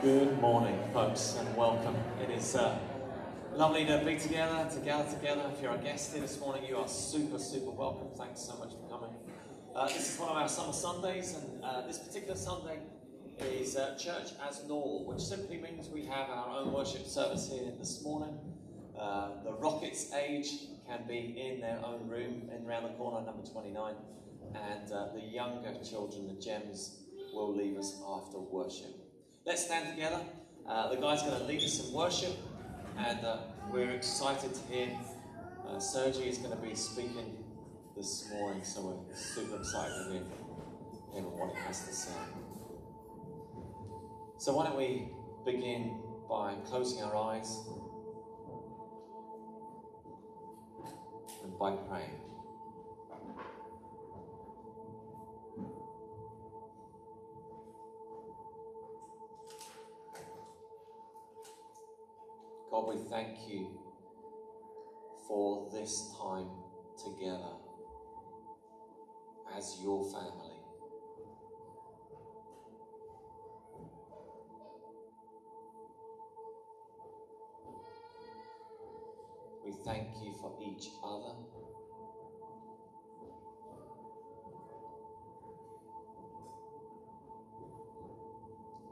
Good morning, folks, and welcome. It is lovely to be together. If you're a guest here this morning, you are super welcome. Thanks so much for coming. This is one of our summer Sundays, and this particular Sunday is Church as Normal, which simply means we have our own worship service here this morning. The Rockets age can be in their own room in around the corner, number 29, and the younger children, the Gems, will leave us after worship. Let's stand together. The guy's going to lead us in worship, and we're excited to hear Sergi is going to be speaking this morning, so we're super excited to hear him and what he has to say. So why don't we begin by closing our eyes and by praying. God, we thank you for this time together as your family. We thank you for each other.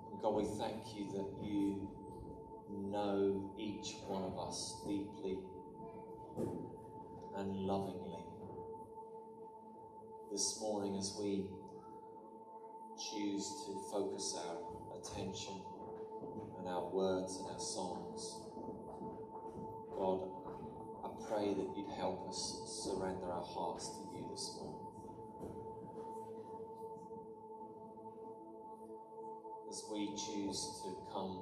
And God, we thank you that you know each one of us deeply and lovingly. This morning, as we choose to focus our attention and our words and our songs, God, I pray that you'd help us surrender our hearts to you this morning. As we choose to come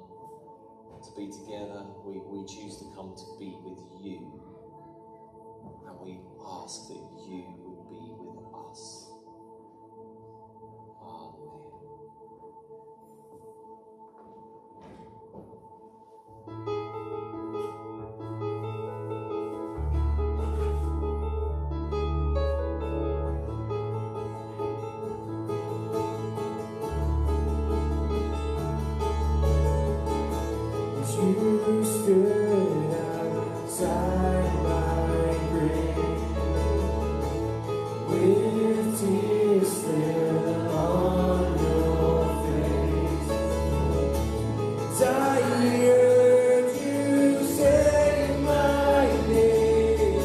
to be together, we choose to come to be with you, and we ask that you would be with us. You stood outside my grave with tears still on your face. I heard you say my name.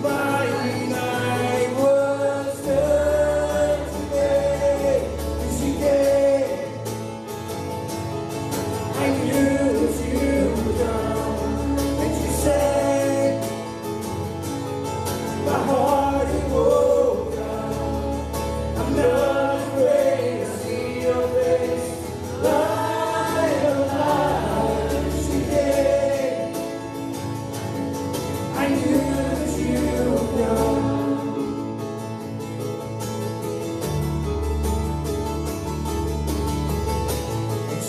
My night was turned to day as you came. I knew as you would come, and you said, my heart it woke up. I'm not afraid to see your face. Light of light, she came. I knew that you would come.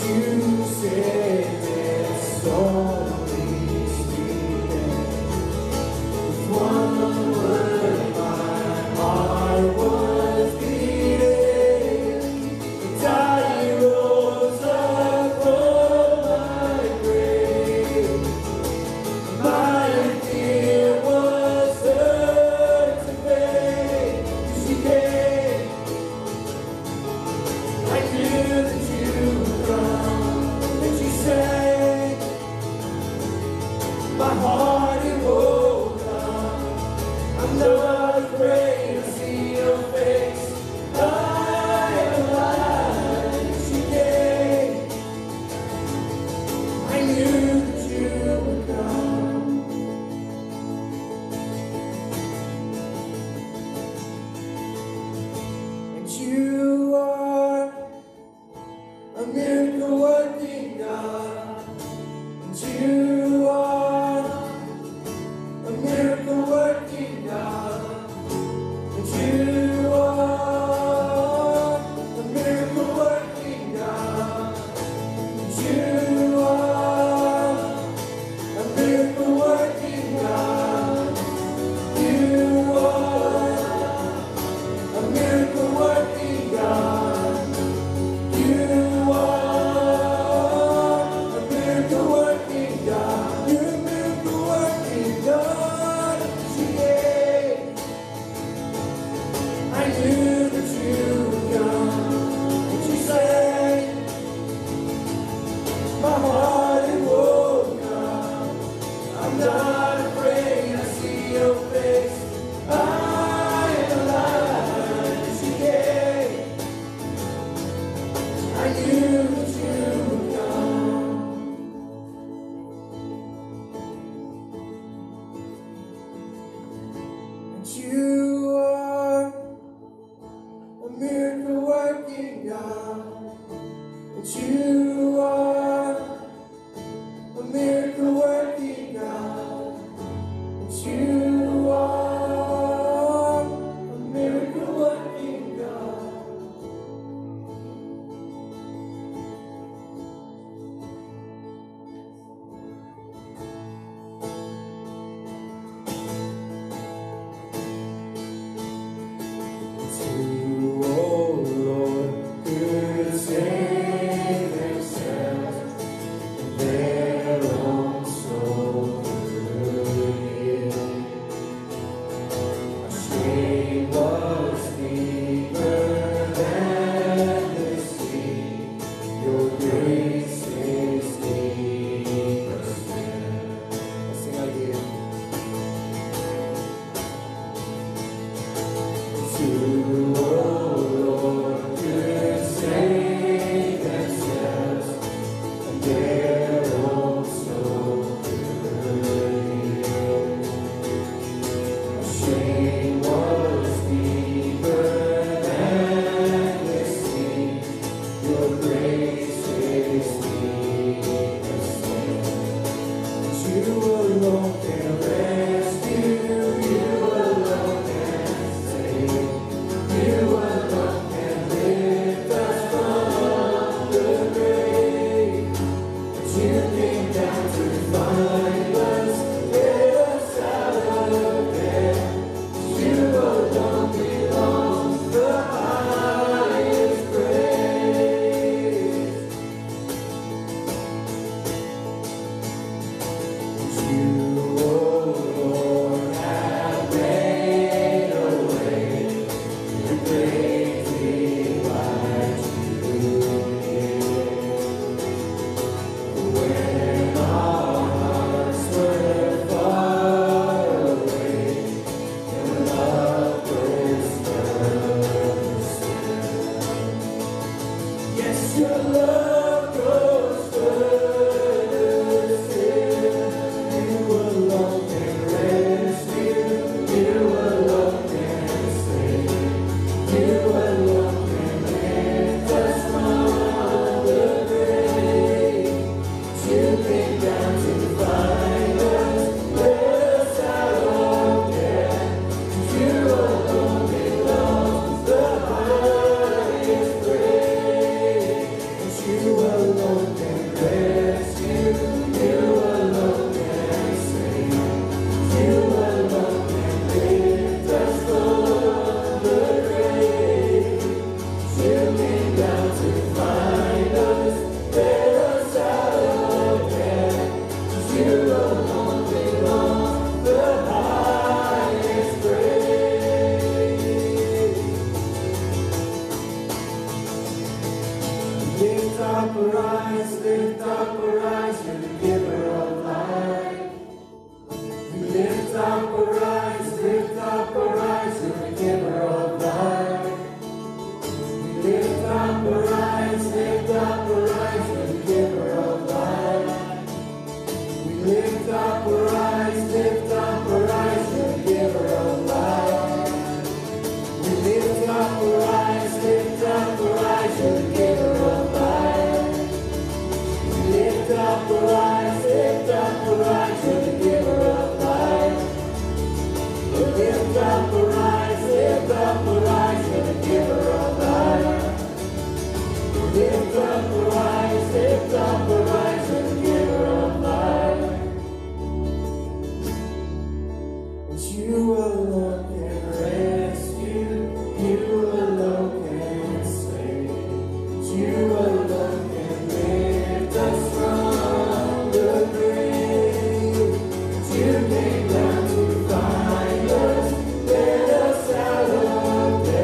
You said it's only Stephen. With one word, my heart was beating. And I rose up from my grave. My fear was turned to faith. She came. I knew that you would come, and she said, my heart it woke up. I'm not afraid to see your face. Light of light, she came. I knew that you would come. And you are a miracle working God, and you are a miracle working God, and you that you are a miracle working God, that you are a miracle working God, that you are a miracle working God. To, oh Lord, could save themselves and their own soul could heal. Our shame was deeper than the sea. Your grace is deeper still. Let's sing again. To, oh Lord, could save themselves and their own soul could heal. Our shame was deeper than the sea. Your grace is deeper still. You alone can rescue. You alone can save. You alone can lift us from the grave. But you came down to find us, get us out of there. You alone belong the highest praise. You, oh Lord, have made a way. You greatly light you when our hearts were far away, your love was further still. Yes, your love goes further still. You alone can rescue. You alone can save. You alone can lift us from the grave. You came down to find us, let us out of death. You alone belong the highest praise. You alone can rescue. You alone can save. You alone can lift us from the grave. You came down to find us, let us out of death. You alone belong the highest praise. Lift up our eyes, lift up our eyes, you're the giver of life. We lift up our eyes, lift up our eyes, you're the giver of life. We lift up our eyes, lift up our eyes, you're the giver of life. We lift up our eyes, lift up our eyes, you're the giver of life. We lift up our eyes, lift up our eyes, you're the giver of life. We lift up our eyes, lift up our eyes, you're the giver of life. We lift up our eyes, lift up our eyes, you're the giver of life. We lift up our eyes, lift up our eyes, you're the giver of life. And you alone can rescue, you alone can save, you alone can lift us from the grave. You came down to find us, let us out of death.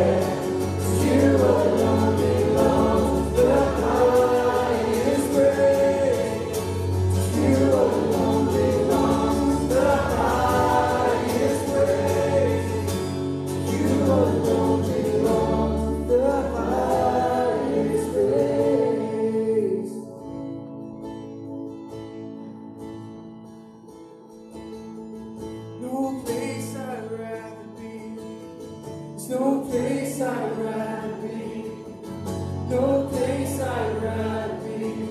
no place I'd rather be. No place I'd rather be.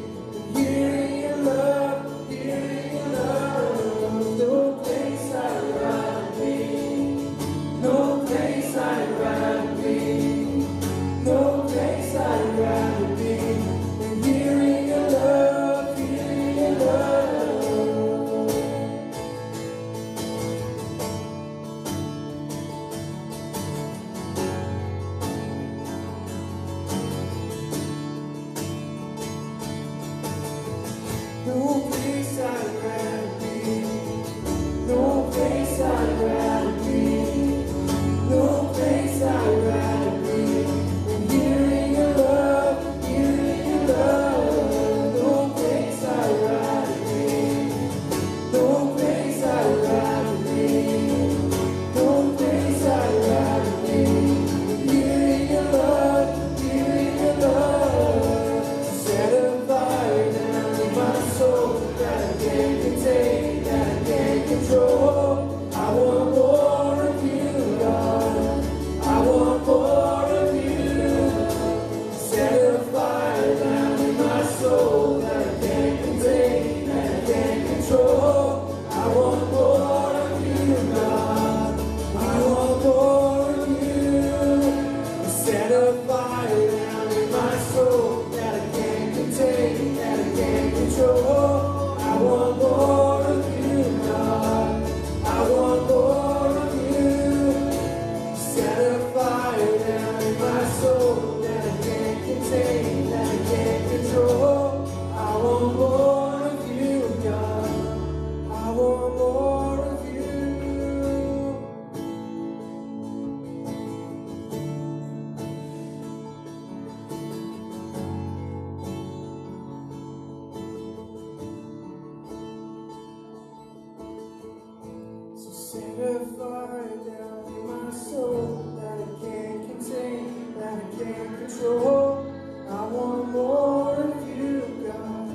Hearing your love, hearing your love. No place I'd rather be. No place I'd rather be. No place I'd rather be. And hearing your love, hearing your love. No place I'd rather be. No place I'd rather be. No place I'd rather be. And hearing your love, hearing your love. No place I'd rather be. No place I'd rather be. No place I'd rather be. And hearing your love, hearing your love. Set a fire down in my soul that I can't contain, that I can't control. I want more of you, God. I want more of you. Set a fire down in my soul that I can't contain, that I can't control. I want more of you, God. I want more of you. Set a fire down in my soul that I can't contain, that I can't control. I want more of you, God. I want more of you. Set a fire down in my soul that I can't contain, that I can't control. I want more of you, God. I want more of you. So set a fire down in my soul that I can't contain, that I can't control. I want more of you, God.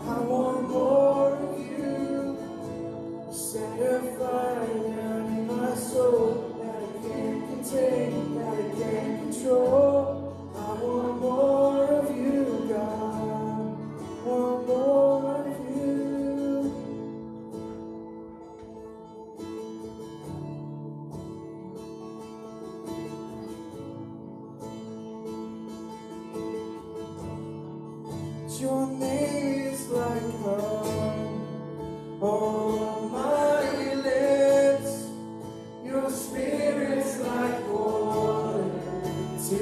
I want more of you. Set a fire down in my soul that I can't contain, that I can't control. I want more of you, God. I want more of you. Your name is like honey on my lips. Your spirit's like water to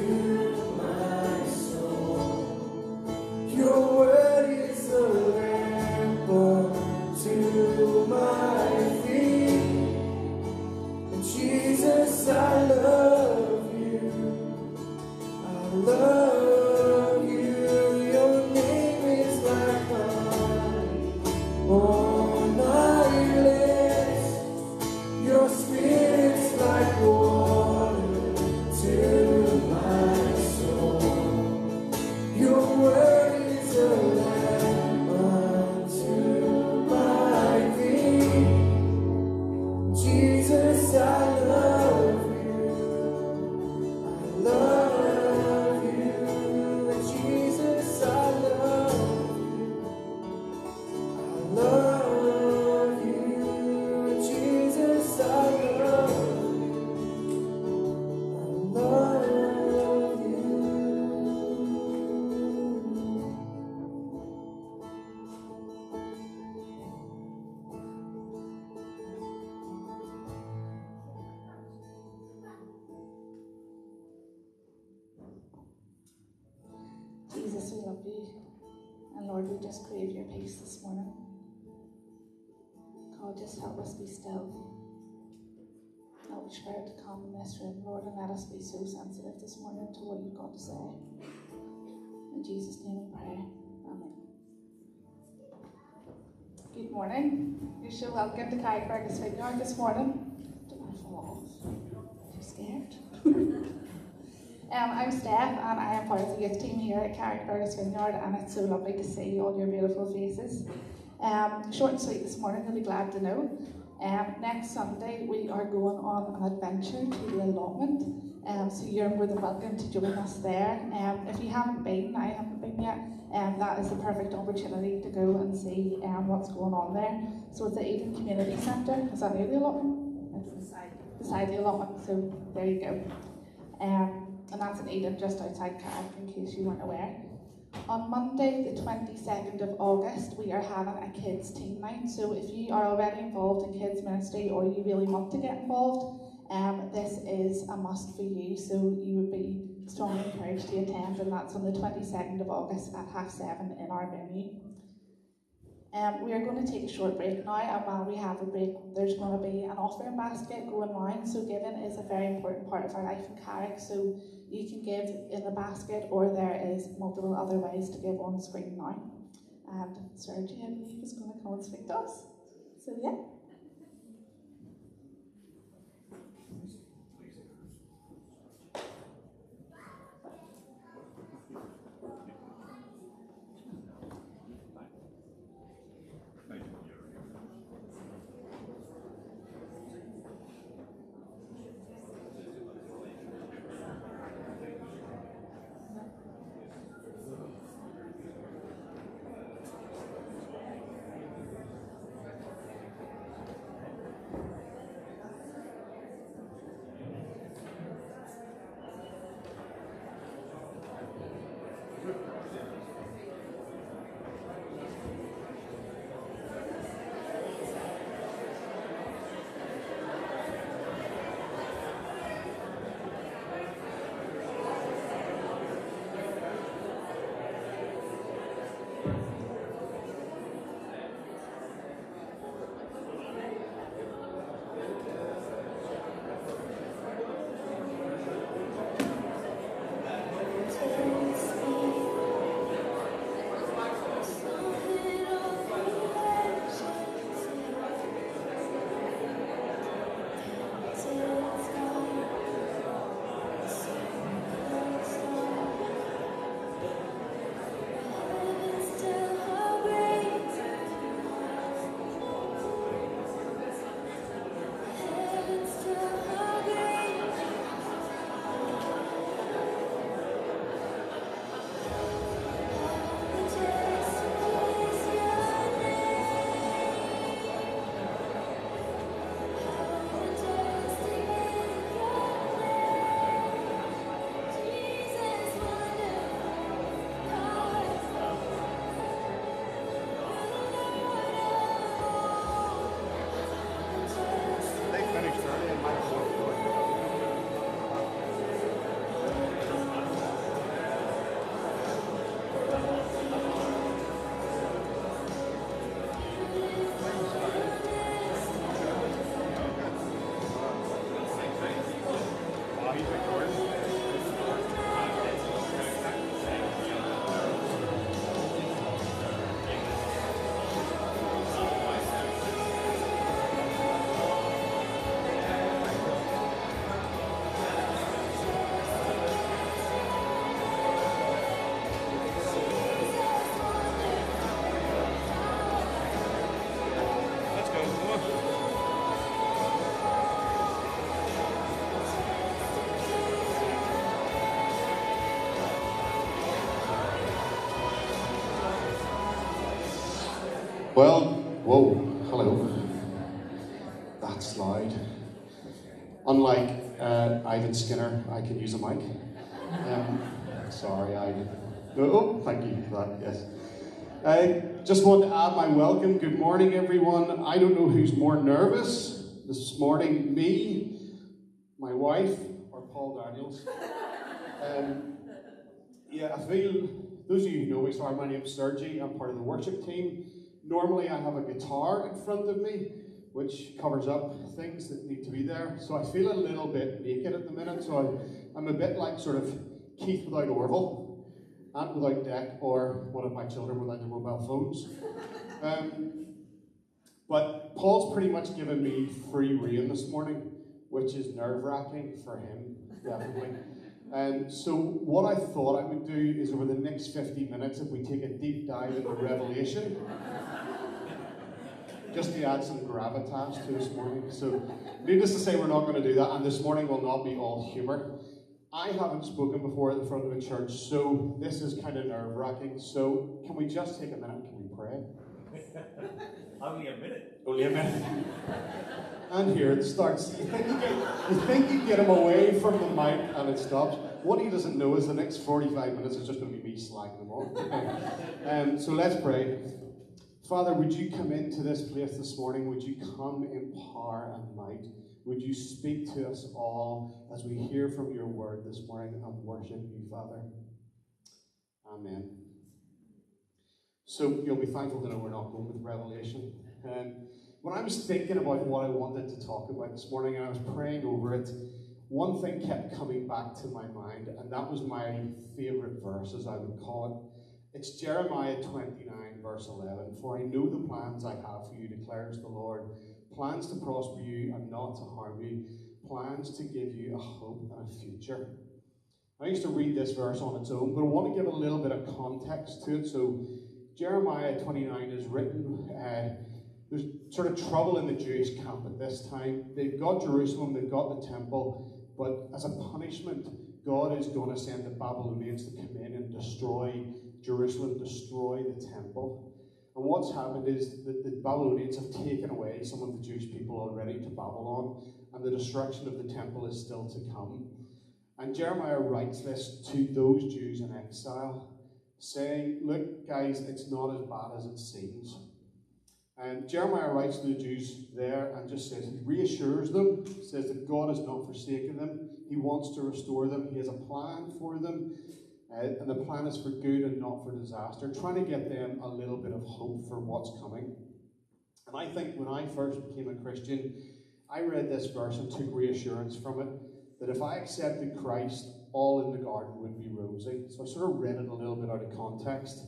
my soul. Your word is a lamp unto my feet. And Jesus, I love you. I love you. Your name is like honey on my lips. Your spirit's like water to my soul. Your word is a lamp unto my feet. Jesus, I love you. I love you. Jesus, I love you. I love you. Jesus, I love you. I love you. Jesus, we love you. And Lord, we just crave your peace this morning. God, just help us be still. Help your spirit to come in this room, Lord, and let us be so sensitive this morning to what you've got to say. In Jesus' name we pray. Amen. Good morning. You're so welcome to Carrickfergus Vineyard this morning. Don't want to fall off. Too scared. I'm Steph, and I am part of the youth team here at Carrickfergus Vineyard, and it's so lovely to see all your beautiful faces. Short and sweet this morning, you'll be glad to know. Next Sunday we are going on an adventure to the allotment, so you're more than welcome to join us there. If you haven't been, I haven't been yet, that is the perfect opportunity to go and see what's going on there. So it's the Eden Community Centre. Is that near the allotment? It's beside the allotment, so there you go. And that's in Eden, just outside Carrick, in case you weren't aware. On Monday, the 22nd of August, we are having a kids team night. So if you are already involved in kids ministry or you really want to get involved, this is a must for you. So you would be strongly encouraged to attend, and that's on the 22nd of August at 7:30 in our venue. We are going to take a short break now, and while we have a break, there's going to be an offering basket going round. So giving is a very important part of our life in Carrick, so you can give in the basket, or there is multiple other ways to give on screen now. And Sergi, I believe, is going to come and speak to us. So yeah. Well, whoa, hello. That's loud. Unlike Ivan Skinner, I can use a mic. Sorry, Ivan. Oh, thank you for that, yes. I just want to add my welcome. Good morning, everyone. I don't know who's more nervous this morning, me, my wife, or Paul Daniels. Yeah, I feel, those of you who know me, sorry, my name's Sergi. I'm part of the worship team. Normally I have a guitar in front of me, which covers up things that need to be there. So I feel a little bit naked at the minute, so I'm a bit like sort of Keith without Orville, Ant without Deck, or one of my children without their mobile phones. But Paul's pretty much given me free rein this morning, which is nerve-wracking for him, definitely. So what I thought I would do is over the next 50 minutes, if we take a deep dive into Revelation, just to add some gravitas to this morning. So, needless to say, we're not going to do that, and this morning will not be all humour. I haven't spoken before at the front of a church, so this is kind of nerve-wracking. So, can we just take a minute and can we pray? Only a minute. Only a minute. And here it starts. You think you get him away from the mic and it stops. What he doesn't know is the next 45 minutes is just going to be me slagging him off. So let's pray. Father, would you come into this place this morning? Would you come in power and might? Would you speak to us all as we hear from your word this morning and worship you, Father? Amen. So you'll be thankful to know we're not going with Revelation. When I was thinking about what I wanted to talk about this morning and I was praying over it, one thing kept coming back to my mind, and that was my favourite verse, as I would call it. It's Jeremiah 29, verse 11. For I know the plans I have for you, declares the Lord. Plans to prosper you and not to harm you. Plans to give you a hope and a future. I used to read this verse on its own, but I want to give a little bit of context to it. So Jeremiah 29 is written, there's sort of trouble in the Jewish camp at this time. They've got Jerusalem, they've got the temple, but as a punishment, God is going to send the Babylonians to come in and destroy Jerusalem, destroy the temple. And what's happened is that the Babylonians have taken away some of the Jewish people already to Babylon, and the destruction of the temple is still to come. And Jeremiah writes this to those Jews in exile, saying, look, guys, it's not as bad as it seems. And Jeremiah writes to the Jews there and just says, he reassures them, says that God has not forsaken them. He wants to restore them. He has a plan for them. And the plan is for good and not for disaster, trying to get them a little bit of hope for what's coming. And I think when I first became a Christian, I read this verse and took reassurance from it, that if I accepted Christ, all in the garden would be rosy. So I sort of read it a little bit out of context.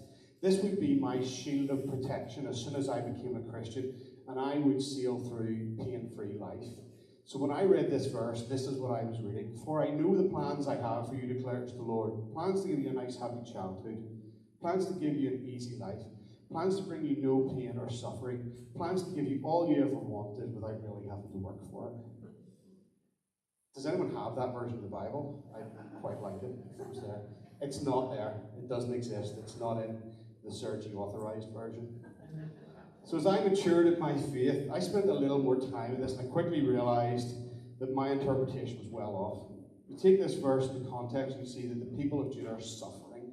This would be my shield of protection as soon as I became a Christian, and I would sail through pain-free life. So when I read this verse, this is what I was reading. For I know the plans I have for you, declares the Lord. Plans to give you a nice, happy childhood. Plans to give you an easy life. Plans to bring you no pain or suffering. Plans to give you all you ever wanted without really having to work for it. Does anyone have that version of the Bible? I quite liked it. It was there. It's not there. It doesn't exist. It's not in the Sergi authorized version. So as I matured in my faith, I spent a little more time in this, and I quickly realized that my interpretation was well off. We take this verse in the context and see that the people of Judah are suffering.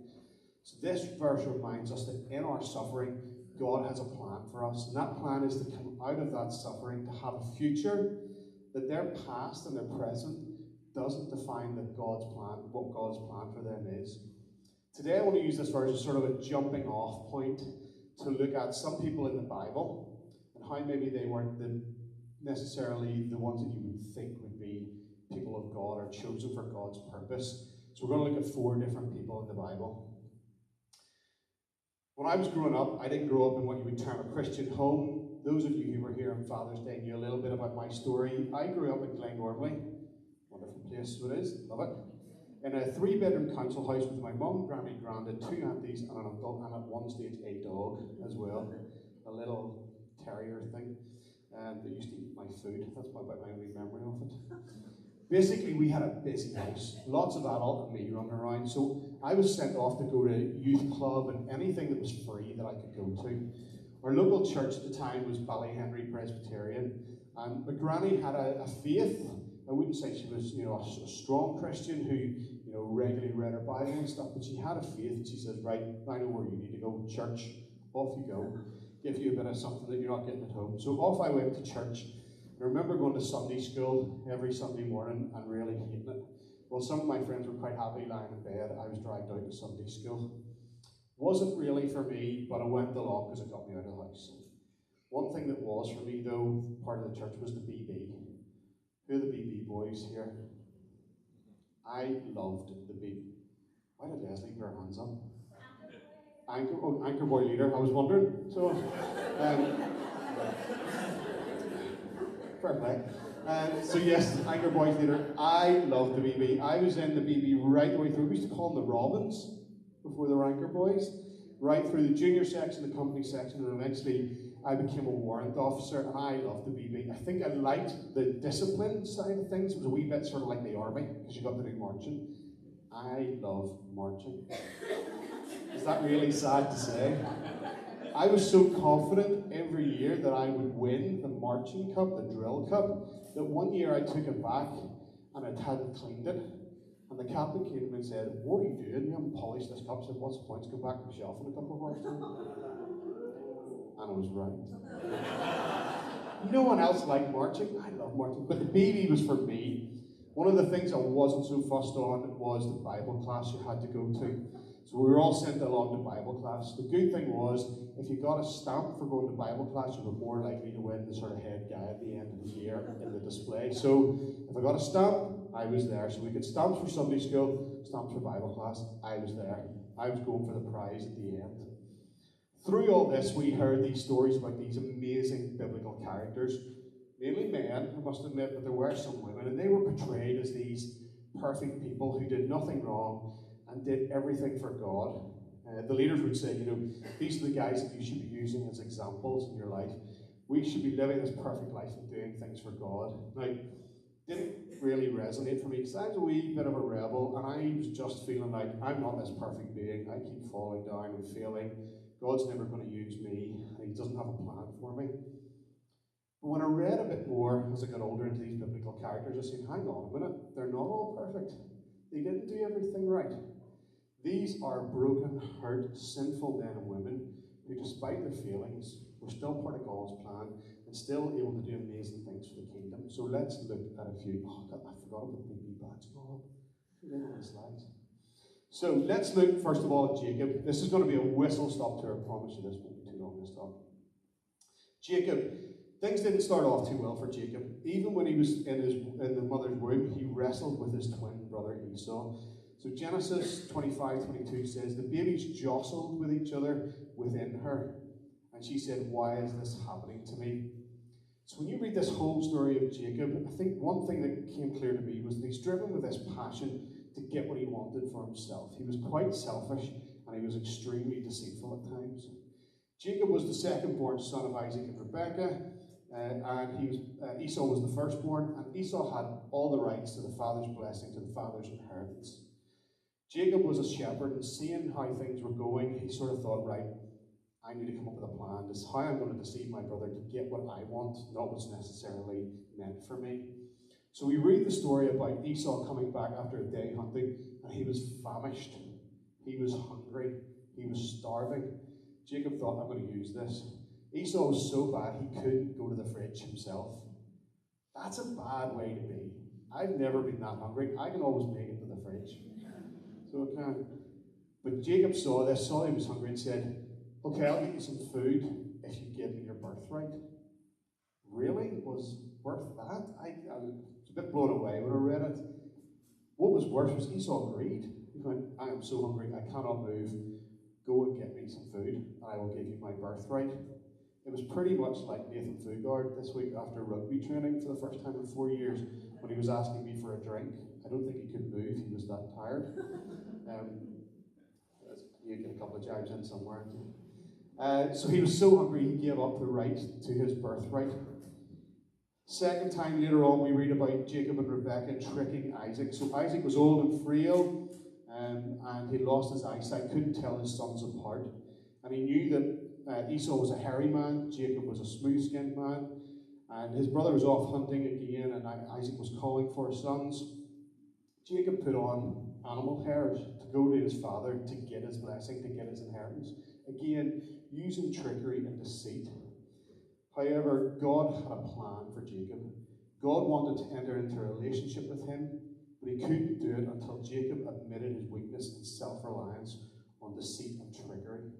So this verse reminds us that in our suffering, God has a plan for us, and that plan is to come out of that suffering, to have a future, that their past and their present doesn't define that God's plan, what God's plan for them is. Today I want to use this verse as sort of a jumping off point to look at some people in the Bible and how maybe they weren't necessarily the ones that you would think would be people of God or chosen for God's purpose. So we're going to look at 4 different people in the Bible. When I was growing up, I didn't grow up in what you would term a Christian home. Those of you who were here on Father's Day knew a little bit about my story. I grew up in Glengormley. Wonderful place it is, love it. In a 3-bedroom council house with my mum, granny, grandad, 2 aunties, and an uncle, and at one stage a dog as well. A little terrier thing that used to eat my food. That's about my only memory of it. Basically, we had a busy house, lots of adult and me running around, so I was sent off to go to youth club and anything that was free that I could go to. Our local church at the time was Ballyhenry Presbyterian, and my granny had a faith. I wouldn't say she was, a strong Christian who, regularly read her Bible and stuff, but she had a faith, and she says, right, I know where you need to go, church, off you go, give you a bit of something that you're not getting at home. So off I went to church. I remember going to Sunday school every Sunday morning and really hating it. Well, some of my friends were quite happy lying in bed. I was dragged out to Sunday school. Wasn't really for me, but I went along because it got me out of the house. One thing that was for me, though, part of the church was the BB. Who are the BB boys here? I loved the BB. Why did Leslie put her hands up? Anchor boy leader, I was wondering. So, fair play. So yes, Anchor boys leader. I loved the BB. I was in the BB right the way through. We used to call them the Robins before they were Anchor boys. Right through the junior section, the company section, and eventually I became a warrant officer, and I loved the BB. I think I liked the discipline side of things. It was a wee bit sort of like the army, because you got to do marching. I love marching. Is that really sad to say? I was so confident every year that I would win the marching cup, the drill cup, that one year I took it back and I hadn't cleaned it. And the captain came to me and said, "What are you doing? You haven't polished this cup." I said, "What's the point? Go back to the shelf in a couple of hours." And I was right. No one else liked marching. I love marching. But the BB was for me. One of the things I wasn't so fussed on was the Bible class you had to go to. So we were all sent along to Bible class. The good thing was, if you got a stamp for going to Bible class, you were more likely to win the sort of head guy at the end of the year in the display. So if I got a stamp, I was there. So we got stamps for Sunday school, stamps for Bible class. I was there. I was going for the prize at the end. Through all this, we heard these stories about these amazing biblical characters. Mainly men, I must admit, but there were some women, and they were portrayed as these perfect people who did nothing wrong and did everything for God. The leaders would say, these are the guys that you should be using as examples in your life. We should be living this perfect life and doing things for God. Now, didn't really resonate for me because I was a wee bit of a rebel, and I was just feeling like I'm not this perfect being. I keep falling down and failing. God's never going to use me, and He doesn't have a plan for me. But when I read a bit more as I got older into these biblical characters, I said, hang on a minute, they're not all perfect. They didn't do everything right. These are broken, hurt, sinful men and women who, despite their failings, were still part of God's plan and still able to do amazing things for the kingdom. So let's look at a few. Oh, God, I forgot about the BB badge. Oh, the slides. So let's look first of all at Jacob. This is going to be a whistle-stop tour. I promise you this won't be too long this talk. Jacob. Things didn't start off too well for Jacob. Even when he was in the mother's womb, he wrestled with his twin brother Esau. So Genesis 25:22 says, the babies jostled with each other within her. And she said, "Why is this happening to me?" So when you read this whole story of Jacob, I think one thing that came clear to me was that he's driven with this passion to get what he wanted for himself. He was quite selfish, and he was extremely deceitful at times. Jacob was the second-born son of Isaac and Rebekah. And Esau was the firstborn, and Esau had all the rights to the father's blessing, to the father's inheritance. Jacob was a shepherd, and seeing how things were going, he sort of thought, right, I need to come up with a plan. This is how I'm going to deceive my brother to get what I want, not what's necessarily meant for me. So we read the story about Esau coming back after a day hunting, and he was famished. He was hungry. He was starving. Jacob thought, I'm going to use this. Esau was so bad he couldn't go to the fridge himself. That's a bad way to be. I've never been that hungry. I can always make it to the fridge. So I can. But Jacob saw this, saw he was hungry, and said, okay, I'll get you some food if you give me your birthright. Really? It was worth that? I was a bit blown away when I read it. What was worse was Esau agreed. He went, I am so hungry, I cannot move. Go and get me some food, and I will give you my birthright. It was pretty much like Nathan Fugard this week after rugby training for the first time in 4 years when he was asking me for a drink. I don't think he could move, he was that tired. You get a couple of jibes in somewhere. So he was so hungry he gave up the right to his birthright. Second time later on we read about Jacob and Rebekah tricking Isaac. So Isaac was old and frail and he lost his eyesight, couldn't tell his sons apart. And he knew that Esau was a hairy man, Jacob was a smooth-skinned man, and his brother was off hunting again, and Isaac was calling for his sons. Jacob put on animal hairs to go to his father to get his blessing, to get his inheritance. Again, using trickery and deceit. However, God had a plan for Jacob. God wanted to enter into a relationship with him, but he couldn't do it until Jacob admitted his weakness and self-reliance on deceit and trickery.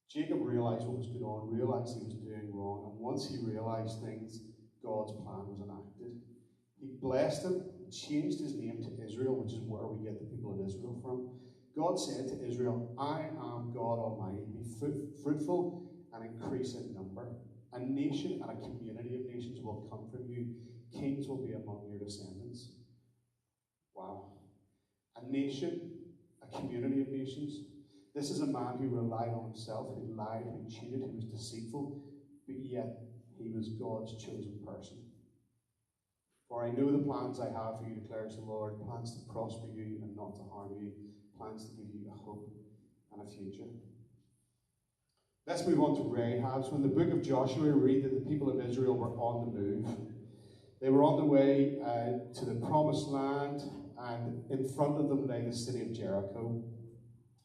Jacob realized what was going on, realized he was doing wrong, and once he realized things, God's plan was enacted. He blessed him, changed his name to Israel, which is where we get the people of Israel from. God said to Israel, I am God Almighty, be fruitful and increase in number. A nation and a community of nations will come from you. Kings will be among your descendants. Wow. A nation, a community of nations. This is a man who relied on himself, who lied, who cheated, who was deceitful. but yet he was God's chosen person. For I know the plans I have for you, declares the Lord, plans to prosper you and not to harm you, plans to give you a hope and a future. Let's move on to Rahab. So in the book of Joshua, we read that the people of Israel were on the move. They were on the way to the promised land, and in front of them lay the city of Jericho.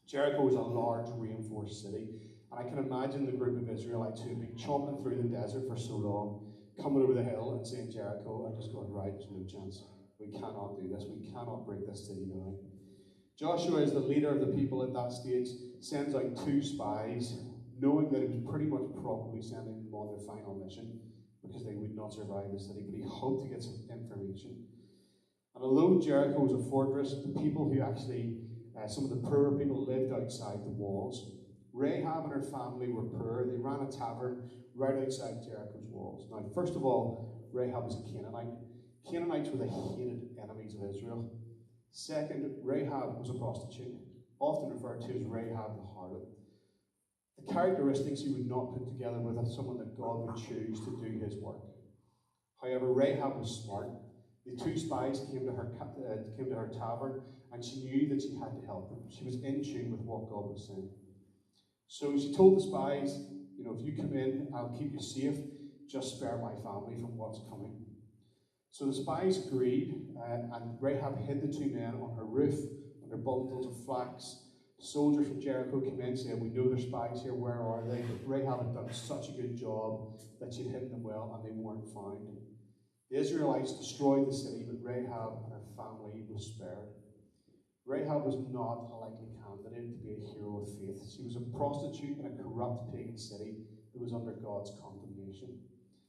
Jericho was a large, reinforced city, and I can imagine the group of Israelites who had been chomping through the desert for so long, coming over the hill and seeing Jericho and just going, right, there's no chance. We cannot do this. We cannot break this city down. Joshua, as the leader of the people at that stage, sends out 2 spies, knowing that he was pretty much probably sending them on their final mission because they would not survive the city, but he hoped to get some information. And although Jericho was a fortress, the people who actually, some of the poorer people lived outside the walls. Rahab and her family were poor. They ran a tavern right outside Jericho's walls. Now, first of all, Rahab was a Canaanite. Canaanites were the hated enemies of Israel. Second, Rahab was a prostitute, often referred to as Rahab the harlot. The characteristics you would not put together with someone that God would choose to do his work. However, Rahab was smart. The 2 spies came to her tavern, and she knew that she had to help them. She was in tune with what God was saying. So she told the spies, if you come in, I'll keep you safe. Just spare my family from what's coming. So the spies agreed, and Rahab hid the 2 men on her roof under bundles of flax. Soldiers from Jericho came in saying, we know there's spies here, where are they? But Rahab had done such a good job that she'd hidden them well, and they weren't found. The Israelites destroyed the city, but Rahab and her family was spared. Rahab was not a likely candidate to be a hero of faith. She was a prostitute in a corrupt pagan city that was under God's condemnation.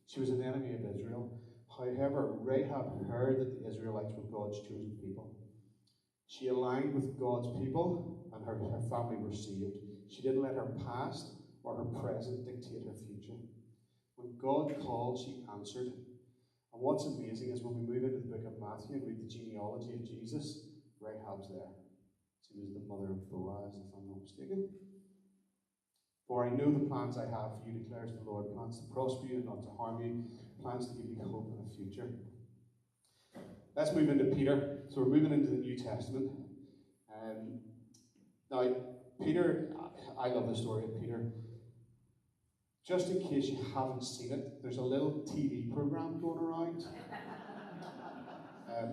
She was an enemy of Israel. However, Rahab heard that the Israelites were God's chosen people. She aligned with God's people, and her family were saved. She didn't let her past or her present dictate her future. When God called, she answered. And what's amazing is when we move into the book of Matthew and read the genealogy of Jesus, Rahab's there. She was the mother of Boaz, if I'm not mistaken. For I know the plans I have for you, declares the Lord, plans to prosper you and not to harm you, plans to give you hope and a future. Let's move into Peter. So we're moving into the New Testament. Now, Peter, I love the story of Peter. Just in case you haven't seen it, there's a little TV program going around.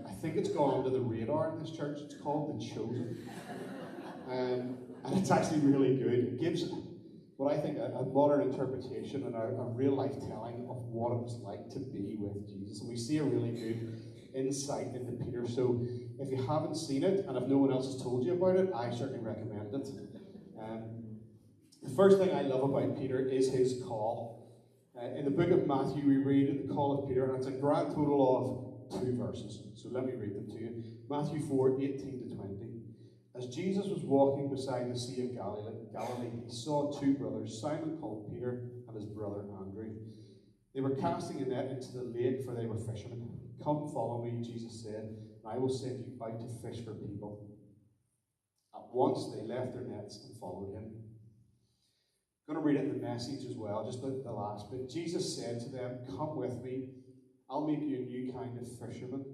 I think it's gone under the radar in this church. It's called The Chosen. And it's actually really good. It gives what I think a modern interpretation and a real life telling of what it was like to be with Jesus. And we see a really good insight into Peter. So if you haven't seen it, and if no one else has told you about it, I certainly recommend it. The first thing I love about Peter is his call. In the book of Matthew, we read the call of Peter, and it's a grand total of 2 verses. So let me read them to you. Matthew 4:18 to 20. As Jesus was walking beside the Sea of Galilee, he saw 2 brothers, Simon called Peter and his brother Andrew. They were casting a net into the lake, for they were fishermen. Come, follow me, Jesus said, and I will send you out to fish for people. At once they left their nets and followed him. I'm going to read it in the Message as well, just the last bit. Jesus said to them, come with me. I'll make you a new kind of fisherman.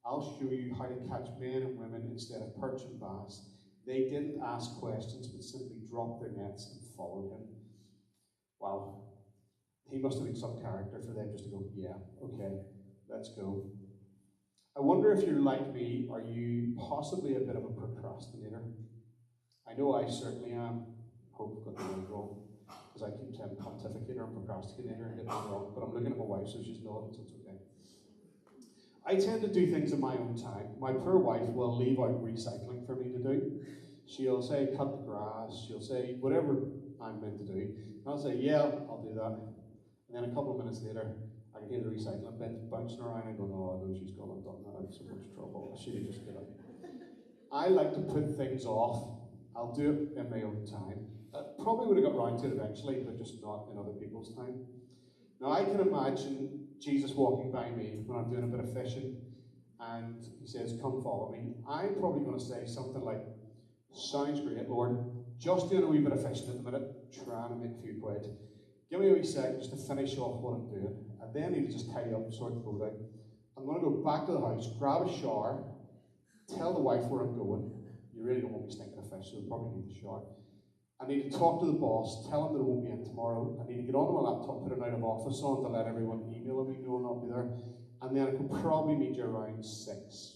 I'll show you how to catch men and women instead of perch and bass. They didn't ask questions, but simply dropped their nets and followed him. Wow. He must have been some character for them just to go, yeah, okay, let's go. I wonder if you're like me, are you possibly a bit of a procrastinator? I know I certainly am. Hope I've got the word wrong, because I keep saying pontificator and procrastinator and getting it wrong, but I'm looking at my wife, so she's nodding, so it's okay. I tend to do things in my own time. My poor wife will leave out recycling for me to do. She'll say, cut the grass. She'll say, whatever I'm meant to do. And I'll say, yeah, I'll do that. And then a couple of minutes later, I can hear the recycling bins bouncing around. I go, no, she's gone and done that. I'm in so much trouble. I should have just get up. I like to put things off. I'll do it in my own time. Probably would have got round to it eventually, but just not in other people's time. Now, I can imagine Jesus walking by me when I'm doing a bit of fishing, and he says, come follow me. I'm probably going to say something like, sounds great, Lord. Just doing a wee bit of fishing at the minute, trying to make a few quid. give me a wee second just to finish off what I'm doing. I then need to just tidy up and sort the boat out. I'm going to go back to the house, grab a shower, tell the wife where I'm going. You really don't want me stinking of fish, so you probably need the shower. I need to talk to the boss, tell him that I won't be in tomorrow. I need to get onto my laptop, put an out of office on to let everyone email me, know I'll not be there. And then I could probably meet you around 6.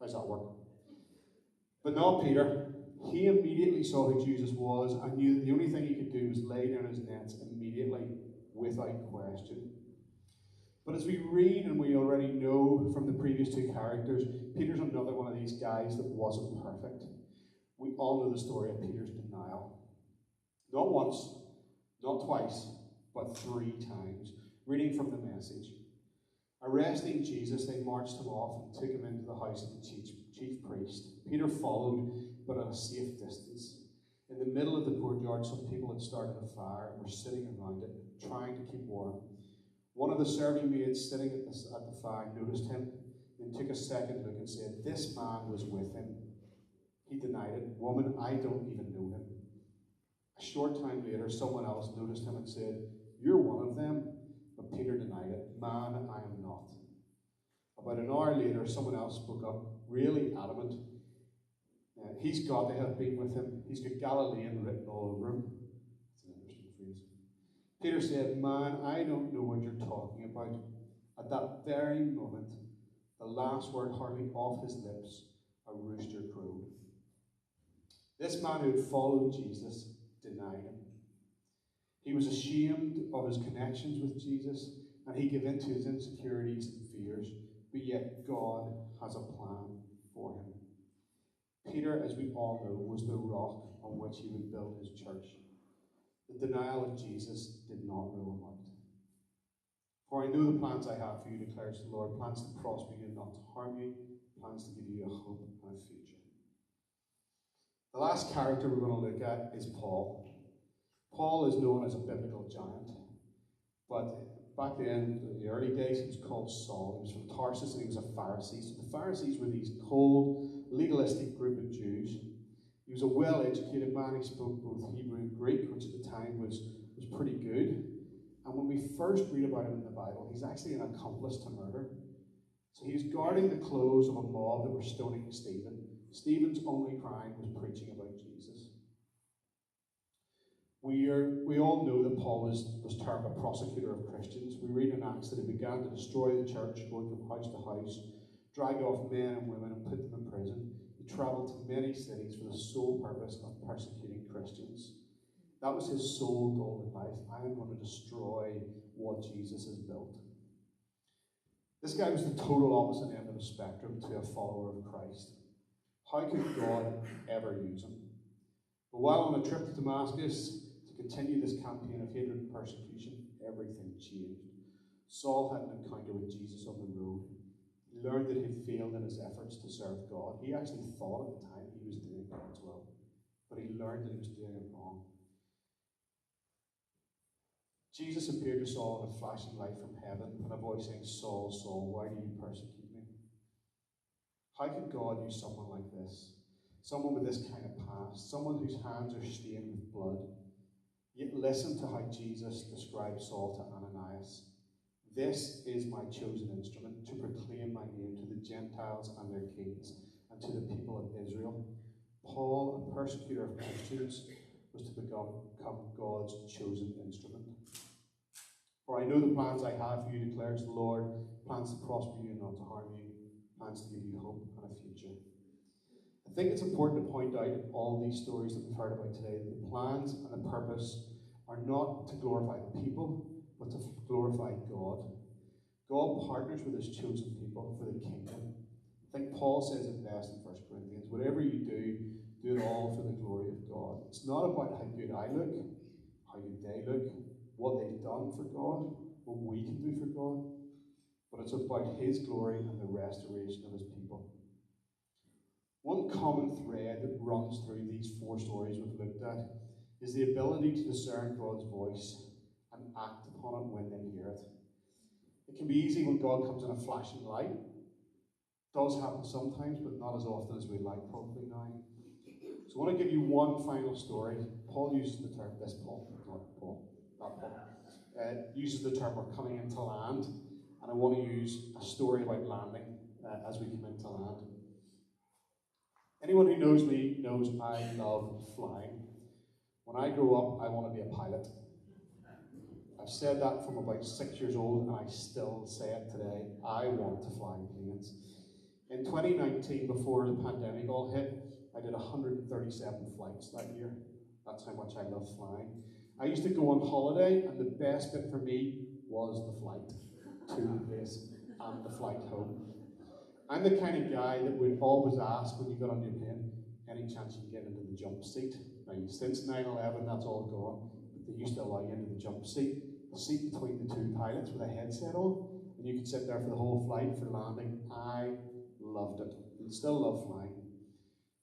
How's that work? But not Peter. He immediately saw who Jesus was and knew that the only thing he could do was lay down his nets immediately, without question. But as we read, and we already know from the previous 2 characters, Peter's another one of these guys that wasn't perfect. We all know the story of Peter's denial. Not once, not twice, but 3 times. Reading from the Message. Arresting Jesus, they marched him off and took him into the house of the chief priest. Peter followed, but at a safe distance. In the middle of the courtyard, some people had started a fire and were sitting around it, trying to keep warm. One of the serving maids sitting at the fire noticed him, then took a second look and said, "This man was with him." He denied it. "Woman, I don't even know him." A short time later, someone else noticed him and said, "You're one of them." But Peter denied it. "Man, I am not." About an hour later, someone else spoke up, really adamant. He's got to have been with him. He's got Galilean written all over him. That's an interesting phrase. Peter said, "Man, I don't know what you're talking about." At that very moment, the last word hardly off his lips, a rooster crowed. This man who had followed Jesus denied him. He was ashamed of his connections with Jesus, and he gave in to his insecurities and fears, but yet God has a plan for him. Peter, as we all know, was the rock on which he would build his church. The denial of Jesus did not rule him out. "For I know the plans I have for you, declares the Lord, plans to prosper you and not to harm you, plans to give you a hope and a future." The last character we're going to look at is Paul. Paul is known as a biblical giant, but back then, in the early days, he was called Saul. He was from Tarsus and he was a Pharisee. So the Pharisees were these cold, legalistic group of Jews. He was a well-educated man. He spoke both Hebrew and Greek, which at the time was pretty good. And when we first read about him in the Bible, he's actually an accomplice to murder. So he was guarding the clothes of a mob that were stoning Stephen. Stephen's only crime was preaching about Jesus. We all know that Paul was termed a prosecutor of Christians. We read in Acts that he began to destroy the church, going from house to house, dragged off men and women and put them in prison. He travelled to many cities for the sole purpose of persecuting Christians. That was his sole goal in life. I am going to destroy what Jesus has built. This guy was the total opposite end of the spectrum to a follower of Christ. How could God ever use him? But while on a trip to Damascus to continue this campaign of hatred and persecution, everything changed. Saul had an encounter with Jesus on the road. He learned that he had failed in his efforts to serve God. He actually thought at the time he was doing God's will, but he learned that he was doing it wrong. Jesus appeared to Saul in a flashing light from heaven, and a voice saying, "Saul, Saul, why do you persecute me?" How could God use someone like this? Someone with this kind of past, someone whose hands are stained with blood. Yet listen to how Jesus described Saul to Ananias. "This is my chosen instrument to proclaim my name to the Gentiles and their kings, and to the people of Israel." Paul, a persecutor of Christians, was to become God's chosen instrument. "For I know the plans I have for you, declares the Lord, plans to prosper you and not to harm you, plans to give you hope and a future." I think it's important to point out in all these stories that we've heard about today that the plans and the purpose are not to glorify people, but to glorify God. God partners with his chosen people for the kingdom. I think Paul says it best in 1 Corinthians, whatever you do, do it all for the glory of God. It's not about how good I look, how good they look, what they've done for God, what we can do for God, but it's about his glory and the restoration of his people. One common thread that runs through these 4 stories we've looked at is the ability to discern God's voice and act upon it when they hear it. It can be easy when God comes in a flashing light. It does happen sometimes, but not as often as we'd like probably now. So I want to give you one final story. Paul uses the term, this Paul, not Paul. that one. Uses the term we're coming into land, and I want to use a story about landing as we come into land. Anyone who knows me knows I love flying. When I grow up, I want to be a pilot. I've said that from about 6 years old, and I still say it today. I want to fly planes. In 2019, before the pandemic all hit, I did 137 flights that year. That's how much I love flying. I used to go on holiday, and the best bit for me was the flight to the place and the flight home. I'm the kind of guy that would always ask when you got on your plane, any chance you can get into the jump seat? Now, since 9/11, that's all gone, but they used to allow you into the jump seat, the seat between the two pilots with a headset on, and you could sit there for the whole flight for landing. I loved it, and still love flying.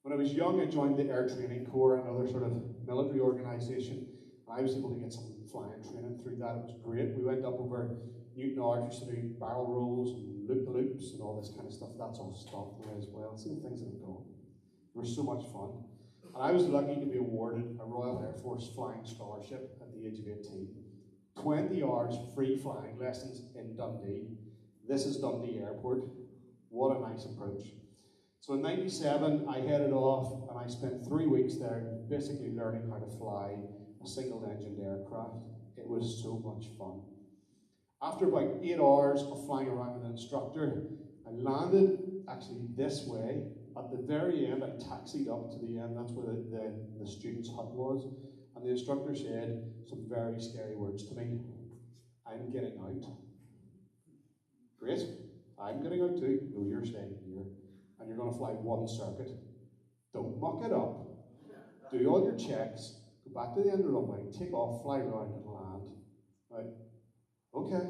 When I was young, I joined the Air Training Corps, another sort of military organisation. I was able to get some flying training through that. It was great. We went up over Newton Arch, used to do barrel rolls and loop-the-loops and all this kind of stuff. That's all stopped now as well. See the things that have gone. They were so much fun. And I was lucky to be awarded a Royal Air Force flying scholarship at the age of 18. 20 hours free flying lessons in Dundee. This is Dundee Airport. What a nice approach. So in '97, I headed off and I spent 3 weeks there basically learning how to fly a single-engined aircraft. It was so much fun. After about 8 hours of flying around with an instructor, I landed actually this way. At the very end, I taxied up to the end. That's where the student's hut was. And the instructor said some very scary words to me. I'm getting out. Great. I'm getting out too. No, you're staying here. And you're going to fly one circuit. Don't muck it up. Do all your checks. Go back to the end of the runway. Take off, fly around and land. Right? Okay.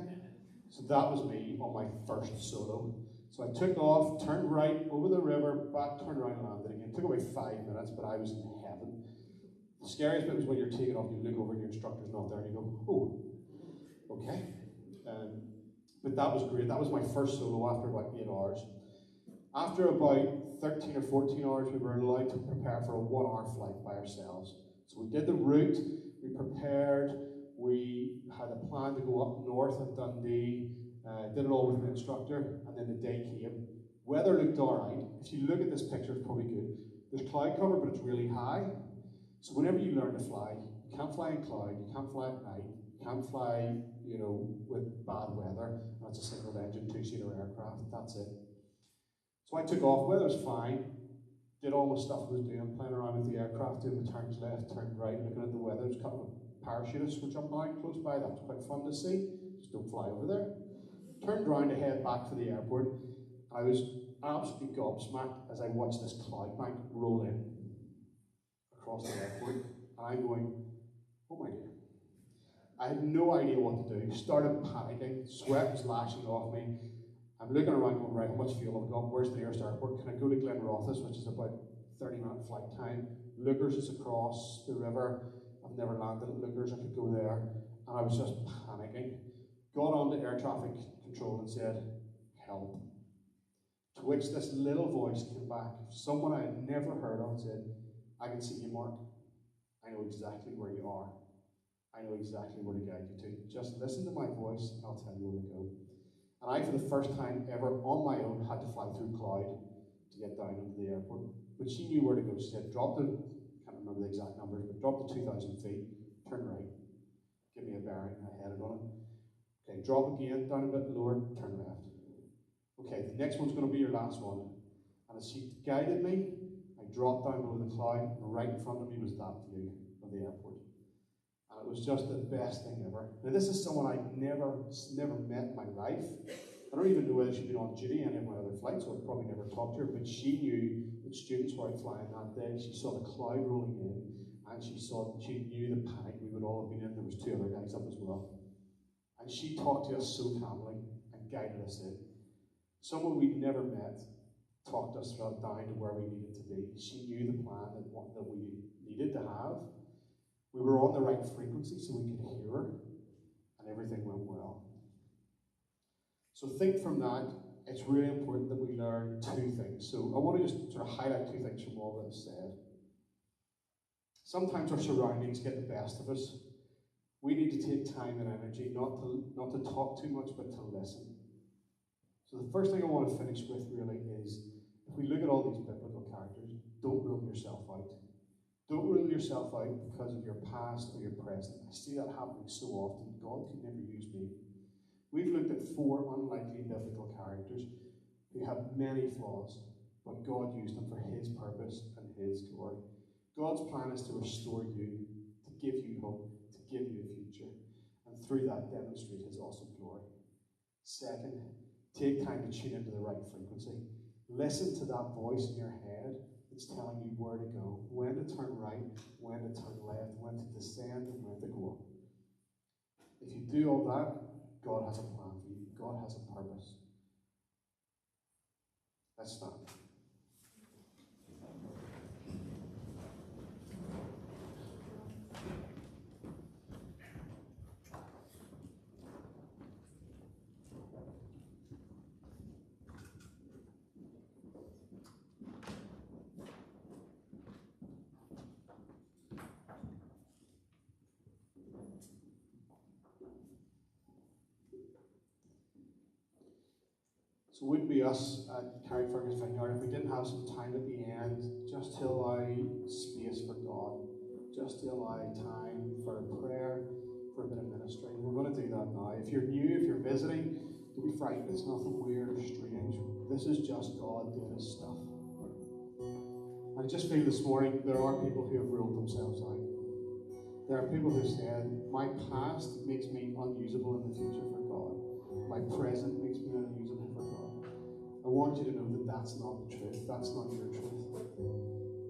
So that was me on my first solo. So I took off, turned right over the river, back, turned around and landed again. It took about 5 minutes, but I was in heaven. The scariest bit was when you're taking off, you look over and your instructor's not there and you go, oh, okay. But that was great. That was my first solo after about 8 hours. After about 13 or 14 hours, we were allowed to prepare for a 1 hour flight by ourselves. So we did the route, we prepared, we had a plan to go up north of Dundee, did it all with an instructor, and then the day came. Weather looked alright. If you look at this picture, it's probably good. There's cloud cover, but it's really high. So whenever you learn to fly, you can't fly in cloud, you can't fly at night, you can't fly, with bad weather. That's a single engine, two-seater aircraft, that's it. So I took off, weather's fine, did all the stuff I was doing, playing around with the aircraft, doing the turns left, turns right, looking at the weather. There's a couple of parachutists were jumping out close by, that was quite fun to see. Just don't fly over there. Turned around to head back for the airport. I was absolutely gobsmacked as I watched this cloud bank roll in across the airport. And I'm going, oh my dear. I had no idea what to do. Started panicking, sweat was lashing off me. I'm looking around going, right, how much fuel I've got? Where's the nearest airport? Can I go to Glenrothes, which is about 30-minute flight time? Lookers is across the river. I've never landed at Lookers, I could go there. And I was just panicking. Got on to air traffic control and said, help. To which this little voice came back. Someone I had never heard of said, I can see you, Mark. I know exactly where you are. I know exactly where to guide you to. Just listen to my voice and I'll tell you where to go. And I, for the first time ever on my own, had to fly through cloud to get down into the airport. But she knew where to go. She said, drop the, can't remember the exact numbers, but drop the 2,000 feet, turn right, give me a bearing, I headed on it. Okay, drop again, down a bit lower, turn left. Okay, the next one's going to be your last one. And as she guided me, I dropped down below the cloud, and right in front of me was that view of the airport. And it was just the best thing ever. Now, this is someone I'd never met in my life. I don't even know whether she'd been on duty any of my other flights, so I'd probably never talked to her, but she knew that students were out flying that day. She saw the cloud rolling in, and she knew the panic we would all have been in. There was 2 other guys up as well. And she talked to us so calmly and guided us in. Someone we'd never met talked us down to where we needed to be. She knew the plan that we needed to have. We were on the right frequency so we could hear her, and everything went well. So think from that, it's really important that we learn 2 things. So I want to just sort of highlight 2 things from all that I've said. Sometimes our surroundings get the best of us, We need to take time and energy not to talk too much, but to listen. So the first thing I want to finish with really is, if we look at all these biblical characters, don't rule yourself out. Don't rule yourself out because of your past or your present. I see that happening so often. God could never use me. We've looked at 4 unlikely biblical characters who had many flaws, but God used them for his purpose and his glory. God's plan is to restore you, to give you hope, to give you a future, and through that demonstrate his awesome glory. Second, take time to tune into the right frequency. Listen to that voice in your head that's telling you where to go, when to turn right, when to turn left, when to descend, and when to go up. If you do all that, God has a plan for you. God has a purpose. Let's stand. So it wouldn't be us at Carrickfergus Vineyard if we didn't have some time at the end just to allow space for God, just to allow time for prayer, for a bit of ministry. We're going to do that now. If you're new, if you're visiting, don't be frightened. It's nothing weird or strange. This is just God doing his stuff. I just feel this morning there are people who have ruled themselves out. There are people who said, my past makes me unusable in the future for God. My present makes me unusable for God. I want you to know that that's not the truth. That's not your truth.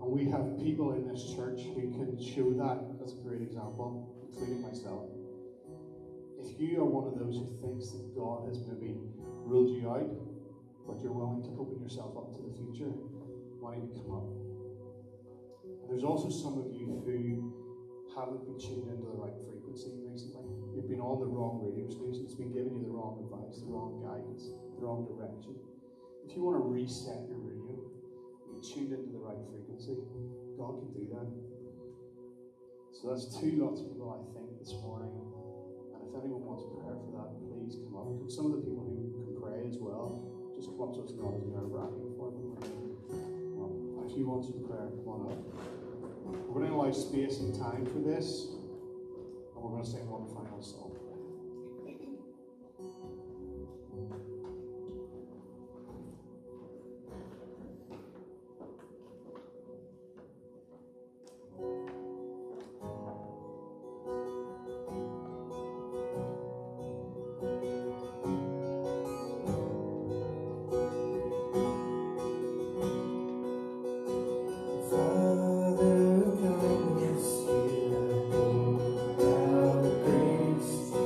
And we have people in this church who can show that as a great example, including myself. If you are one of those who thinks that God has maybe ruled you out, but you're willing to open yourself up to the future, why don't you come up? And there's also some of you who haven't been tuned into the right frequency recently. You've been on the wrong radio station. It's been giving you the wrong advice, the wrong guidance, the wrong direction. If you want to reset your radio, be tuned into the right frequency, God can do that. So that's 2 lots of people, I think, this morning. And if anyone wants prayer for that, please come up. And some of the people who can pray as well, just come up so it's not as nerve-wracking for them. Well, if you want some prayer, come on up. We're going to allow space and time for this, and we're going to sing one final song. Father, come, yes, you have poured out grace.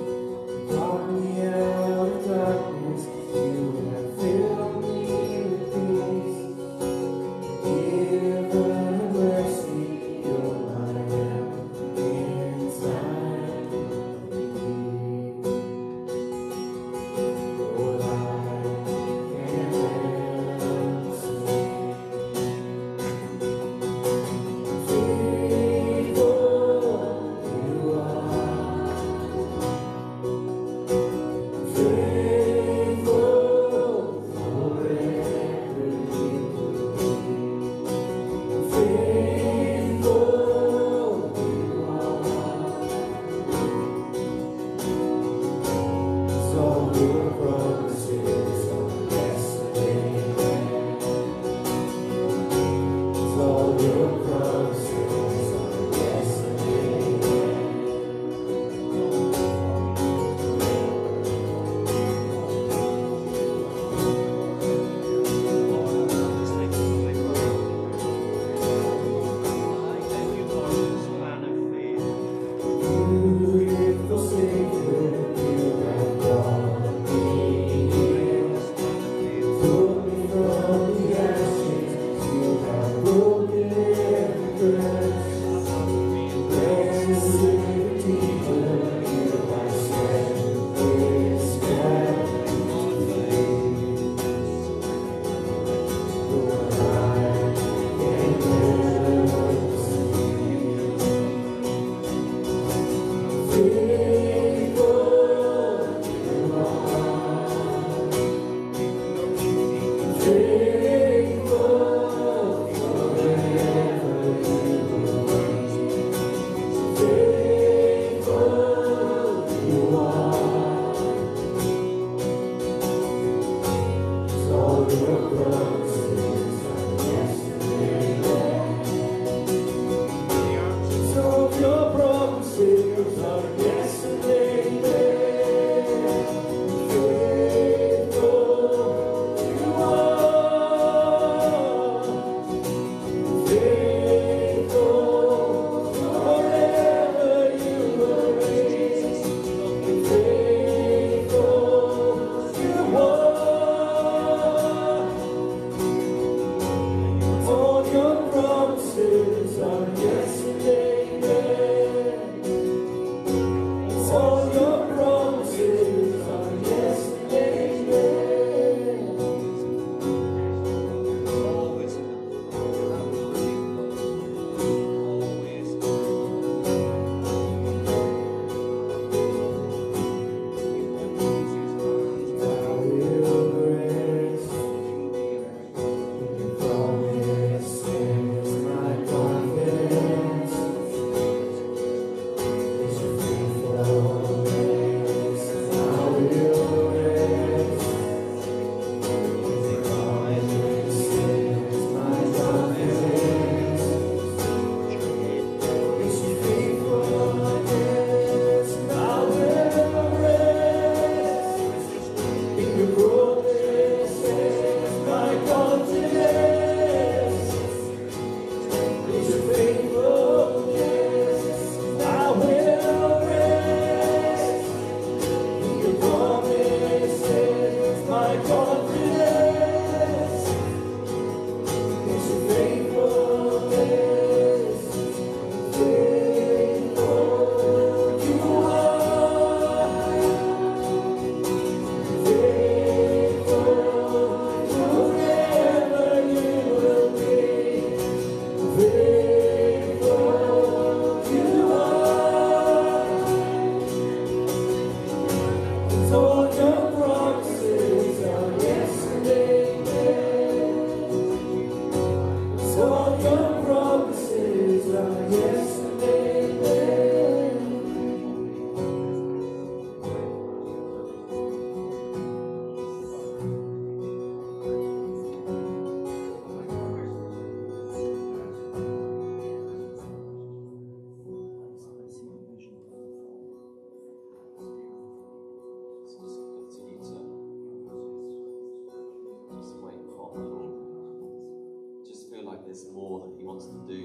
There's more that he wants to do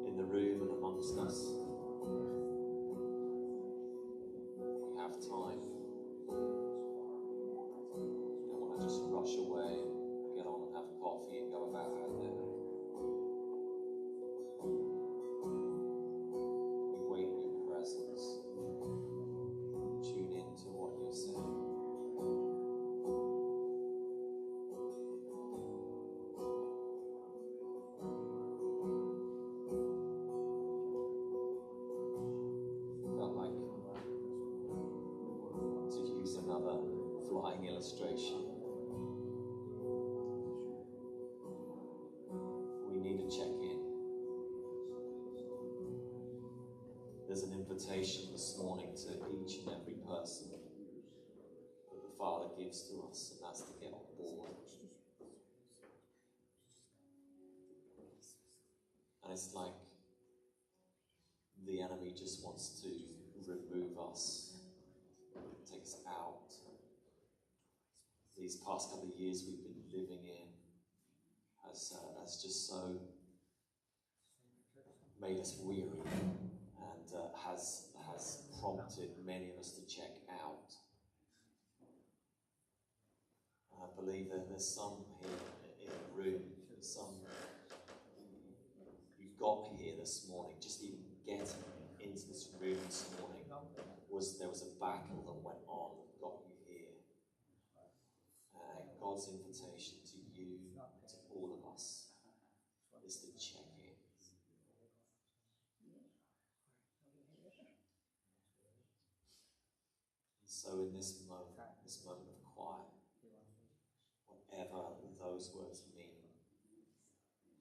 in the room and amongst us. We have time. We don't want to just rush away, get on and have coffee and go about our day. We wait in your presence. Tune into what you're saying. Another flying illustration. We need to check in. There's an invitation this morning to each and every person that the Father gives to us, and that's to get on board. And it's like the enemy just wants to remove us. Take us out. These past couple of years we've been living in has just so made us weary and has prompted many of us to check out. And I believe that there's some here in the room, some you got here this morning, just even getting into this room this morning. There was a battle that went on that got you here. God's invitation to you, to all of us, is to check in. And so in this moment of quiet, whatever those words mean,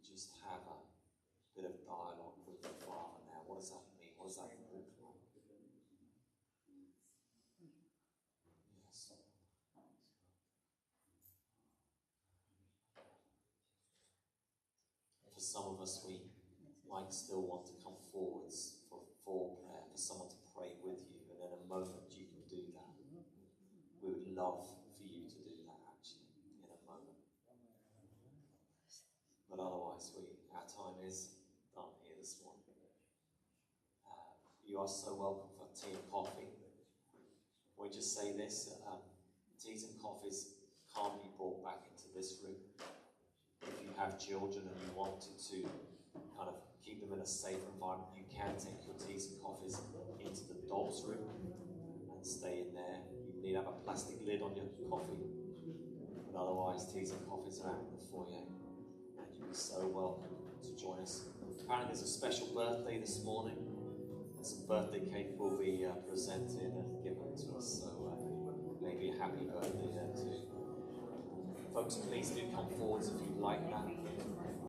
just have a bit of dialogue with the Father now. What does that mean? What does that look like? For some of us, we might still want to come forwards for prayer, for someone to pray with you, and in a moment you can do that. We would love for you to do that, actually, in a moment. But otherwise, our time is done here this morning. You are so welcome for tea and coffee. We just say this, teas and coffees can't be brought back into this room. If you have children and you wanted to kind of keep them in a safe environment, you can take your teas and coffees into the dogs' room and stay in there. You need to have a plastic lid on your coffee, but otherwise teas and coffees are out in the foyer, and you'll be so welcome to join us. Apparently there's a special birthday this morning, and some birthday cake will be presented and given to us, so maybe a happy birthday there too. Folks, please do come forwards if you'd like that.